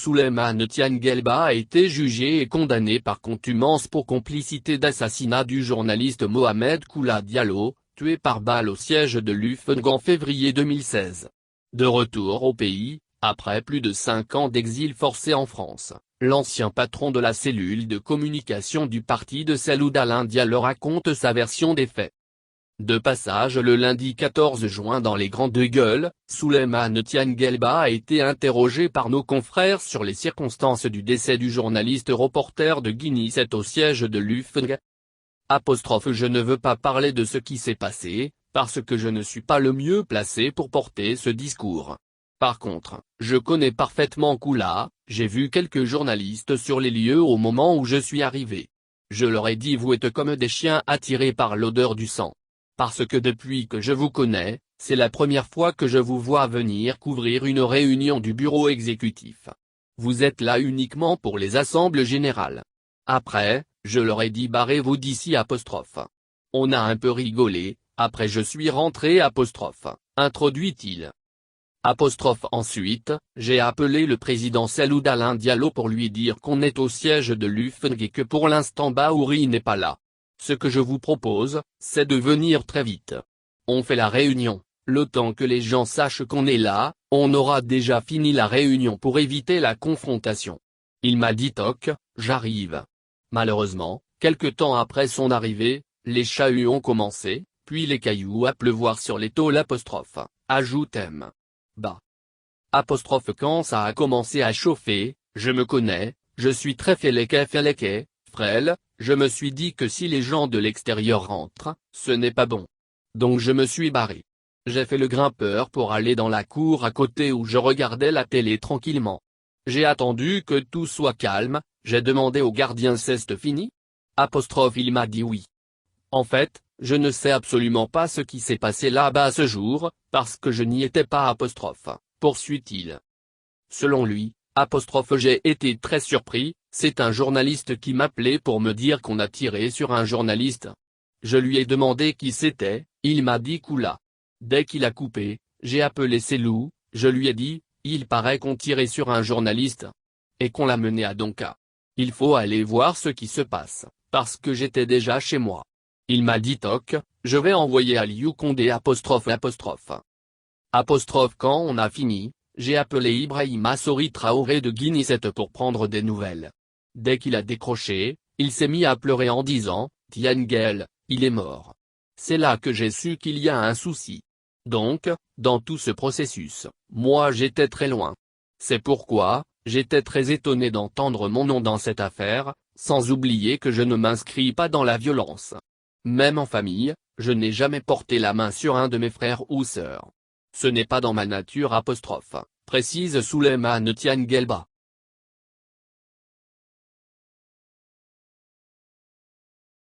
Souleymane Tianguelba a été jugé et condamné par contumace pour complicité d'assassinat du journaliste Mohamed Koula Diallo, tué par balle au siège de l'UFNG en février 2016. De retour au pays, après plus de 5 ans d'exil forcé en France, l'ancien patron de la cellule de communication du parti de Saoud Alain Diallo raconte sa version des faits. De passage le lundi 14 juin dans les Grandes Gueules, Souleymane Tianguelba a été interrogé par nos confrères sur les circonstances du décès du journaliste reporter de Guinée 7 au siège de l'UFNG. Je ne veux pas parler de ce qui s'est passé, parce que je ne suis pas le mieux placé pour porter ce discours. Par contre, je connais parfaitement Koula, j'ai vu quelques journalistes sur les lieux au moment où je suis arrivé. Je leur ai dit: vous êtes comme des chiens attirés par l'odeur du sang. Parce que depuis que je vous connais, c'est la première fois que je vous vois venir couvrir une réunion du bureau exécutif. Vous êtes là uniquement pour les assemblées générales. Après, je leur ai dit: barrez-vous d'ici. On a un peu rigolé, après je suis rentré. Introduit-il. Ensuite, j'ai appelé le président Saoud Alain Diallo pour lui dire qu'on est au siège de l'UFNG et que pour l'instant Bahouri n'est pas là. Ce que je vous propose, c'est de venir très vite. On fait la réunion, le temps que les gens sachent qu'on est là, on aura déjà fini la réunion pour éviter la confrontation. Il m'a dit: toc, j'arrive. Malheureusement, quelque temps après son arrivée, les chahuts ont commencé, puis les cailloux à pleuvoir sur les tôles. Ajoute M. Bah. Quand ça a commencé à chauffer, je me connais, je suis très frêle, je me suis dit que si les gens de l'extérieur rentrent, ce n'est pas bon. Donc je me suis barré. J'ai fait le grimpeur pour aller dans la cour à côté où je regardais la télé tranquillement. J'ai attendu que tout soit calme, j'ai demandé au gardien: c'est fini? Il m'a dit oui. En fait, je ne sais absolument pas ce qui s'est passé là-bas ce jour, parce que je n'y étais pas. Poursuit-il. Selon lui, j'ai été très surpris, c'est un journaliste qui m'appelait pour me dire qu'on a tiré sur un journaliste. Je lui ai demandé qui c'était, il m'a dit Koula. Dès qu'il a coupé, j'ai appelé Selou, je lui ai dit: il paraît qu'on tirait sur un journaliste. Et qu'on l'a mené à Donka. Il faut aller voir ce qui se passe, parce que j'étais déjà chez moi. Il m'a dit: toc, je vais envoyer Aliou Condé. Quand on a fini, j'ai appelé Ibrahima Sori Traoré de Guinée 7 pour prendre des nouvelles. Dès qu'il a décroché, il s'est mis à pleurer en disant: Tianguel, il est mort. C'est là que j'ai su qu'il y a un souci. Donc, dans tout ce processus, moi j'étais très loin. C'est pourquoi, j'étais très étonné d'entendre mon nom dans cette affaire, sans oublier que je ne m'inscris pas dans la violence. Même en famille, je n'ai jamais porté la main sur un de mes frères ou sœurs. Ce n'est pas dans ma nature. Précise Souleymane Tianguelba.